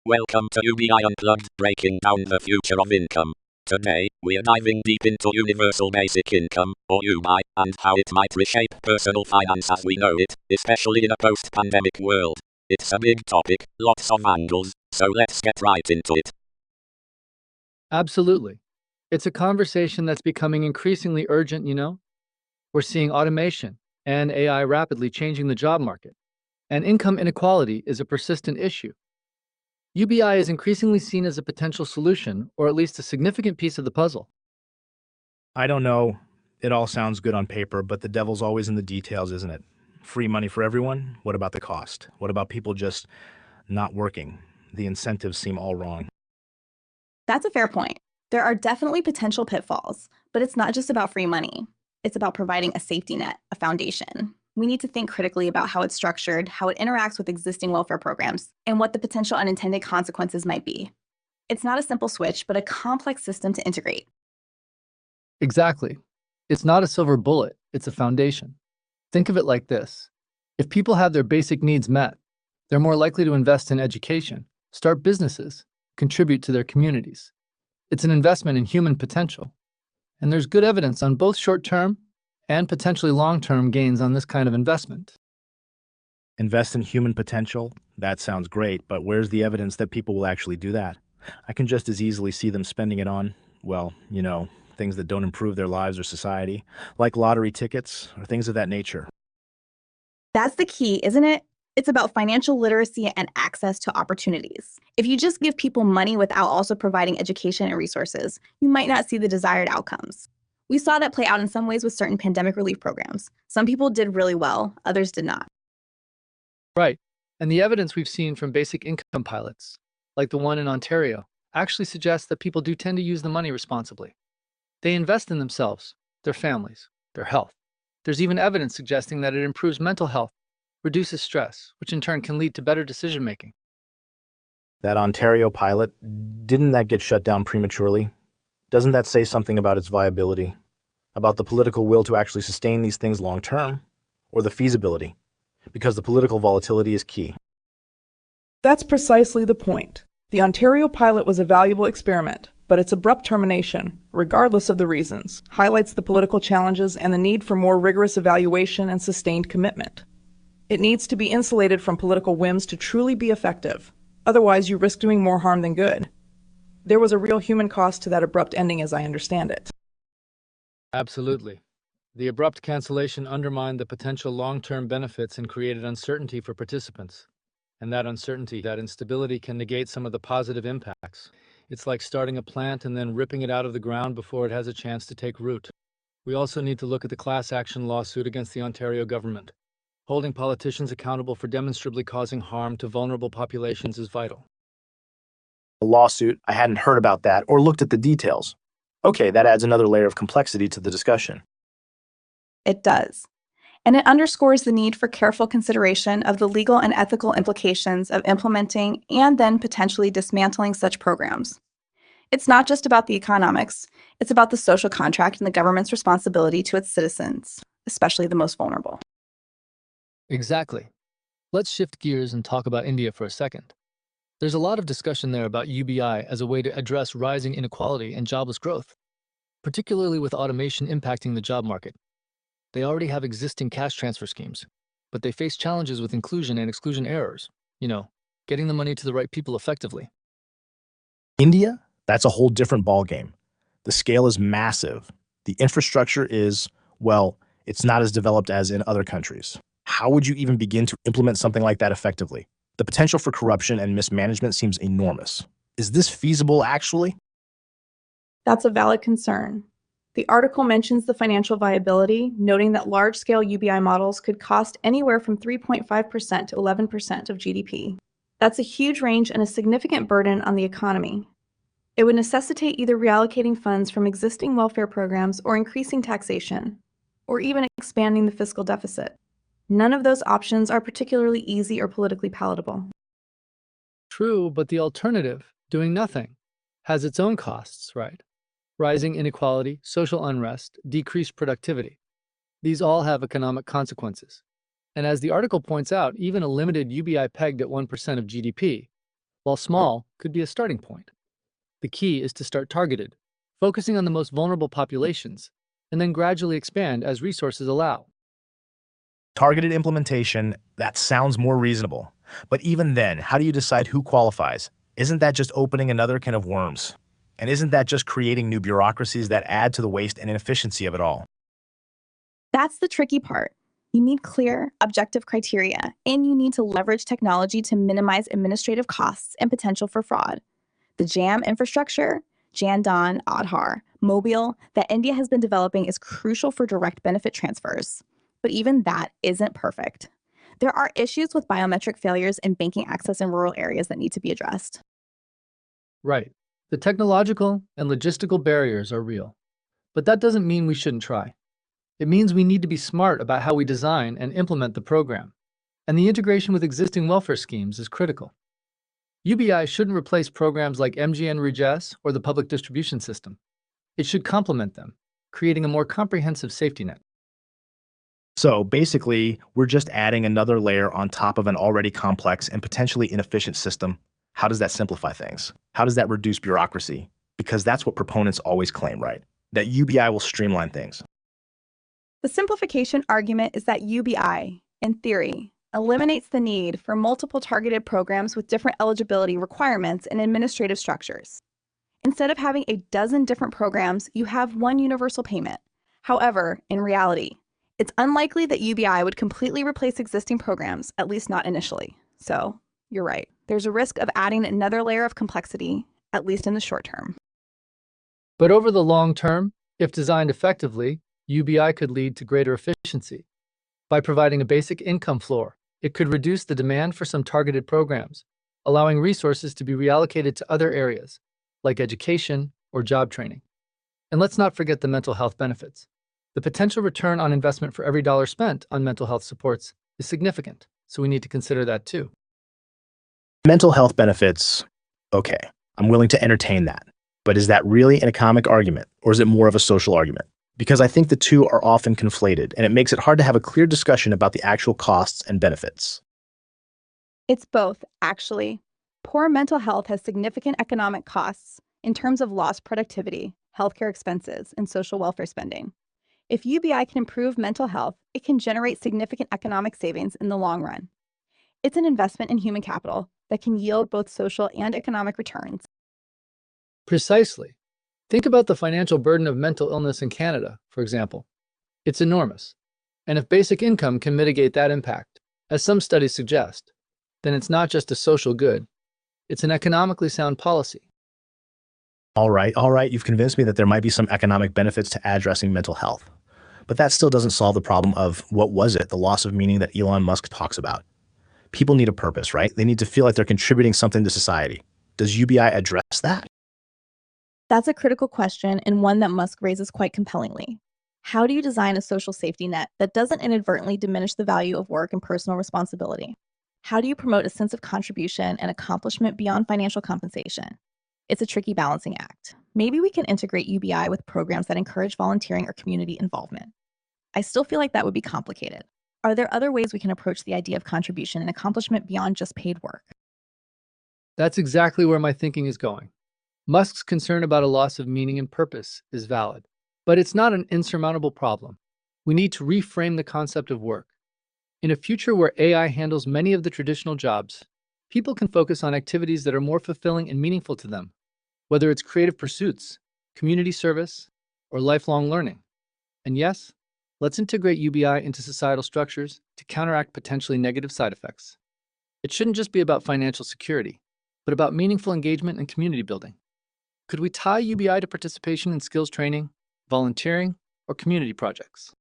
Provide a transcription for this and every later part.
Welcome to UBI Unplugged, breaking down the future of income. Today, we're diving deep into universal basic income, or UBI, and how it might reshape personal finance as we know it, especially in a post-pandemic world. It's a big topic, lots of angles, so let's get right into it. Absolutely. It's a conversation that's becoming increasingly urgent, We're seeing automation and AI rapidly changing the job market, and income inequality is a persistent issue. UBI is increasingly seen as a potential solution, or at least a significant piece of the puzzle. I don't know. It all sounds good on paper, but the devil's always in the details, isn't it? Free money for everyone? What about the cost? What about people just not working? The incentives seem all wrong. That's a fair point. There are definitely potential pitfalls, but it's not just about free money. It's about providing a safety net, a foundation. We need to think critically about how it's structured, how it interacts with existing welfare programs, and what the potential unintended consequences might be. It's not a simple switch, but a complex system to integrate. Exactly. It's not a silver bullet, it's a foundation. Think of it like this. If people have their basic needs met, they're more likely to invest in education, start businesses, contribute to their communities. It's an investment in human potential. And there's good evidence on both short-term and potentially long-term gains on this kind of investment. Invest in human potential? That sounds great, but where's the evidence that people will actually do that? I can just as easily see them spending it on, well, things that don't improve their lives or society, like lottery tickets or things of that nature. That's the key, isn't it? It's about financial literacy and access to opportunities. If you just give people money without also providing education and resources, you might not see the desired outcomes. We saw that play out in some ways with certain pandemic relief programs. Some people did really well, others did not. Right. And the evidence we've seen from basic income pilots, like the one in Ontario, actually suggests that people do tend to use the money responsibly. They invest in themselves, their families, their health. There's even evidence suggesting that it improves mental health, reduces stress, which in turn can lead to better decision-making. That Ontario pilot, didn't that get shut down prematurely? Doesn't that say something about its viability? About the political will to actually sustain these things long term? Or the feasibility? Because the political volatility is key. That's precisely the point. The Ontario pilot was a valuable experiment, but its abrupt termination, regardless of the reasons, highlights the political challenges and the need for more rigorous evaluation and sustained commitment. It needs to be insulated from political whims to truly be effective. Otherwise, you risk doing more harm than good. There was a real human cost to that abrupt ending as I understand it. Absolutely. The abrupt cancellation undermined the potential long-term benefits and created uncertainty for participants. And that uncertainty, that instability can negate some of the positive impacts. It's like starting a plant and then ripping it out of the ground before it has a chance to take root. We also need to look at the class action lawsuit against the Ontario government. Holding politicians accountable for demonstrably causing harm to vulnerable populations is vital. A lawsuit, I hadn't heard about that or looked at the details. Okay, that adds another layer of complexity to the discussion. It does. And it underscores the need for careful consideration of the legal and ethical implications of implementing and then potentially dismantling such programs. It's not just about the economics, it's about the social contract and the government's responsibility to its citizens, especially the most vulnerable. Exactly. Let's shift gears and talk about India for a second. There's a lot of discussion there about UBI as a way to address rising inequality and jobless growth, particularly with automation impacting the job market. They already have existing cash transfer schemes, but they face challenges with inclusion and exclusion errors, getting the money to the right people effectively. India? That's a whole different ballgame. The scale is massive. The infrastructure is, well, it's not as developed as in other countries. How would you even begin to implement something like that effectively? The potential for corruption and mismanagement seems enormous. Is this feasible, actually? That's a valid concern. The article mentions the financial viability, noting that large-scale UBI models could cost anywhere from 3.5% to 11% of GDP. That's a huge range and a significant burden on the economy. It would necessitate either reallocating funds from existing welfare programs or increasing taxation, or even expanding the fiscal deficit. None of those options are particularly easy or politically palatable. True, but the alternative, doing nothing, has its own costs, right? Rising inequality, social unrest, decreased productivity. These all have economic consequences. And as the article points out, even a limited UBI pegged at 1% of GDP while small could be a starting point. The key is to start targeted, focusing on the most vulnerable populations, and then gradually expand as resources allow. Targeted implementation, that sounds more reasonable. But even then, how do you decide who qualifies? Isn't that just opening another can of worms? And isn't that just creating new bureaucracies that add to the waste and inefficiency of it all? That's the tricky part. You need clear, objective criteria, and you need to leverage technology to minimize administrative costs and potential for fraud. The JAM infrastructure, Jandan, Aadhaar, Mobile, that India has been developing is crucial for direct benefit transfers. But even that isn't perfect. There are issues with biometric failures and banking access in rural areas that need to be addressed. Right. The technological and logistical barriers are real. But that doesn't mean we shouldn't try. It means we need to be smart about how we design and implement the program. And the integration with existing welfare schemes is critical. UBI shouldn't replace programs like MGN Redress or the public distribution system. It should complement them, creating a more comprehensive safety net. So basically, we're just adding another layer on top of an already complex and potentially inefficient system. How does that simplify things? How does that reduce bureaucracy? Because that's what proponents always claim, right? That UBI will streamline things. The simplification argument is that UBI, in theory, eliminates the need for multiple targeted programs with different eligibility requirements and administrative structures. Instead of having a dozen different programs, you have one universal payment. However, in reality, it's unlikely that UBI would completely replace existing programs, at least not initially. So, you're right. There's a risk of adding another layer of complexity, at least in the short term. But over the long term, if designed effectively, UBI could lead to greater efficiency. By providing a basic income floor, it could reduce the demand for some targeted programs, allowing resources to be reallocated to other areas, like education or job training. And let's not forget the mental health benefits. The potential return on investment for every dollar spent on mental health supports is significant, so we need to consider that too. Mental health benefits, okay, I'm willing to entertain that. But is that really an economic argument, or is it more of a social argument? Because I think the two are often conflated, and it makes it hard to have a clear discussion about the actual costs and benefits. It's both, actually. Poor mental health has significant economic costs in terms of lost productivity, healthcare expenses, and social welfare spending. If UBI can improve mental health, it can generate significant economic savings in the long run. It's an investment in human capital that can yield both social and economic returns. Precisely. Think about the financial burden of mental illness in Canada, for example. It's enormous. And if basic income can mitigate that impact, as some studies suggest, then it's not just a social good, it's an economically sound policy. All right, you've convinced me that there might be some economic benefits to addressing mental health. But that still doesn't solve the problem of, what was it, the loss of meaning that Elon Musk talks about. People need a purpose, right? They need to feel like they're contributing something to society. Does UBI address that? That's a critical question and one that Musk raises quite compellingly. How do you design a social safety net that doesn't inadvertently diminish the value of work and personal responsibility? How do you promote a sense of contribution and accomplishment beyond financial compensation? It's a tricky balancing act. Maybe we can integrate UBI with programs that encourage volunteering or community involvement. I still feel like that would be complicated. Are there other ways we can approach the idea of contribution and accomplishment beyond just paid work? That's exactly where my thinking is going. Musk's concern about a loss of meaning and purpose is valid, but it's not an insurmountable problem. We need to reframe the concept of work. In a future where AI handles many of the traditional jobs, people can focus on activities that are more fulfilling and meaningful to them, whether it's creative pursuits, community service, or lifelong learning. And yes, let's integrate UBI into societal structures to counteract potentially negative side effects. It shouldn't just be about financial security, but about meaningful engagement and community building. Could we tie UBI to participation in skills training, volunteering, or community projects?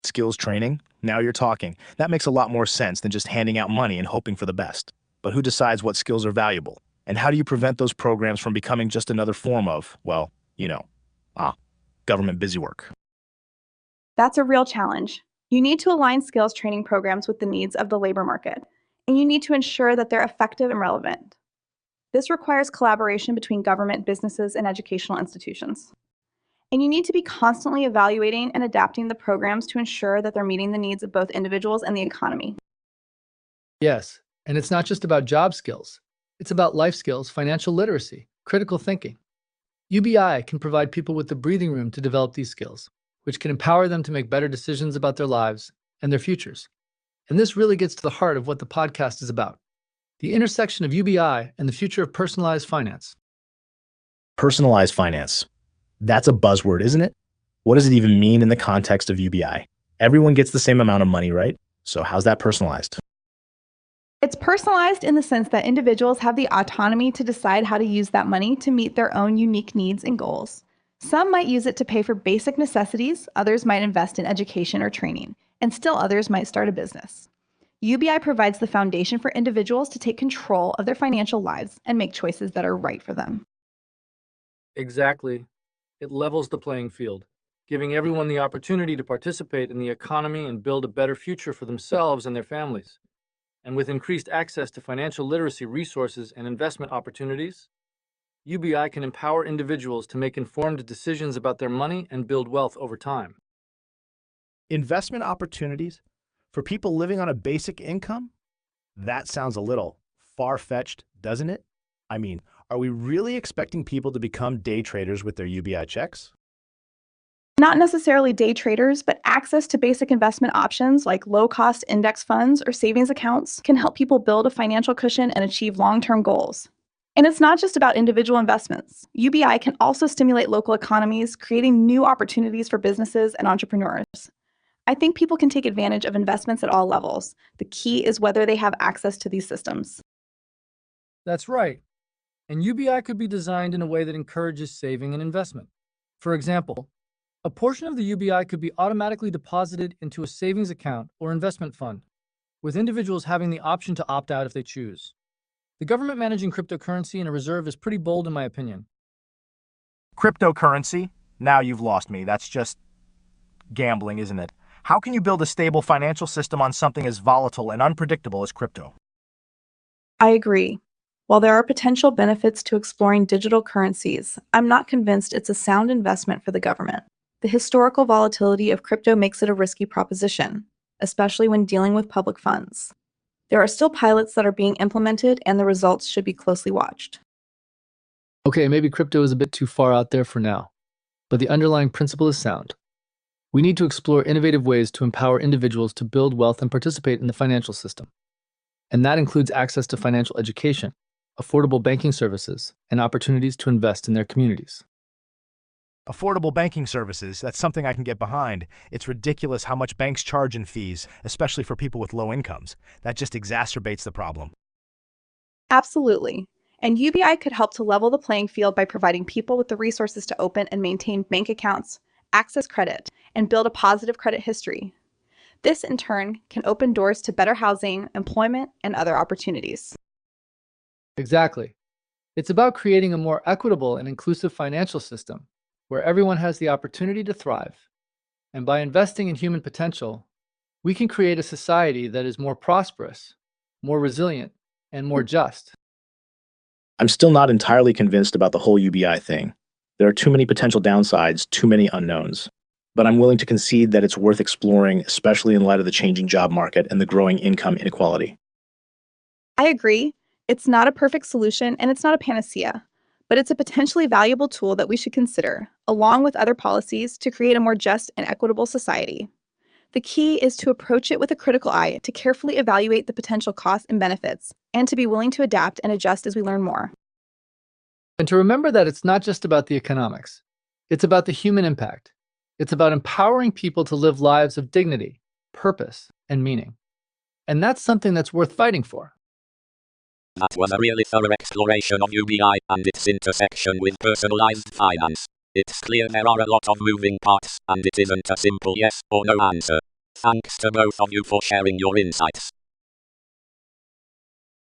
Skills training? Now you're talking. That makes a lot more sense than just handing out money and hoping for the best. But who decides what skills are valuable? And how do you prevent those programs from becoming just another form of, well, government busywork? That's a real challenge. You need to align skills training programs with the needs of the labor market, and you need to ensure that they're effective and relevant. This requires collaboration between government, businesses, and educational institutions. And you need to be constantly evaluating and adapting the programs to ensure that they're meeting the needs of both individuals and the economy. Yes, and it's not just about job skills. It's about life skills, financial literacy, critical thinking. UBI can provide people with the breathing room to develop these skills, which can empower them to make better decisions about their lives and their futures. And this really gets to the heart of what the podcast is about: the intersection of UBI and the future of personalized finance. Personalized finance. That's a buzzword, isn't it? What does it even mean in the context of UBI? Everyone gets the same amount of money, right? So how's that personalized? It's personalized in the sense that individuals have the autonomy to decide how to use that money to meet their own unique needs and goals. Some might use it to pay for basic necessities, others might invest in education or training, and still others might start a business. UBI provides the foundation for individuals to take control of their financial lives and make choices that are right for them. Exactly. It levels the playing field, giving everyone the opportunity to participate in the economy and build a better future for themselves and their families. And with increased access to financial literacy resources and investment opportunities, UBI can empower individuals to make informed decisions about their money and build wealth over time. Investment opportunities for people living on a basic income? That sounds a little far-fetched, doesn't it? I mean, are we really expecting people to become day traders with their UBI checks? Not necessarily day traders, but access to basic investment options like low-cost index funds or savings accounts can help people build a financial cushion and achieve long-term goals. And it's not just about individual investments. UBI can also stimulate local economies, creating new opportunities for businesses and entrepreneurs. I think people can take advantage of investments at all levels. The key is whether they have access to these systems. That's right. And UBI could be designed in a way that encourages saving and investment. For example, a portion of the UBI could be automatically deposited into a savings account or investment fund, with individuals having the option to opt out if they choose. The government managing cryptocurrency in a reserve is pretty bold in my opinion. Cryptocurrency? Now you've lost me. That's just gambling, isn't it? How can you build a stable financial system on something as volatile and unpredictable as crypto? I agree. While there are potential benefits to exploring digital currencies, I'm not convinced it's a sound investment for the government. The historical volatility of crypto makes it a risky proposition, especially when dealing with public funds. There are still pilots that are being implemented, and the results should be closely watched. Okay, maybe crypto is a bit too far out there for now, but the underlying principle is sound. We need to explore innovative ways to empower individuals to build wealth and participate in the financial system. And that includes access to financial education, affordable banking services, and opportunities to invest in their communities. Affordable banking services, that's something I can get behind. It's ridiculous how much banks charge in fees, especially for people with low incomes. That just exacerbates the problem. Absolutely. And UBI could help to level the playing field by providing people with the resources to open and maintain bank accounts, access credit, and build a positive credit history. This, in turn, can open doors to better housing, employment, and other opportunities. Exactly. It's about creating a more equitable and inclusive financial system where everyone has the opportunity to thrive. And by investing in human potential, we can create a society that is more prosperous, more resilient, and more just. I'm still not entirely convinced about the whole UBI thing. There are too many potential downsides, too many unknowns. But I'm willing to concede that it's worth exploring, especially in light of the changing job market and the growing income inequality. I agree. It's not a perfect solution, and it's not a panacea. But it's a potentially valuable tool that we should consider, along with other policies, to create a more just and equitable society. The key is to approach it with a critical eye, to carefully evaluate the potential costs and benefits, and to be willing to adapt and adjust as we learn more. And to remember that it's not just about the economics. It's about the human impact. It's about empowering people to live lives of dignity, purpose, and meaning. And that's something that's worth fighting for. That was a really thorough exploration of UBI and its intersection with personalized finance. It's clear there are a lot of moving parts, and it isn't a simple yes or no answer. Thanks to both of you for sharing your insights.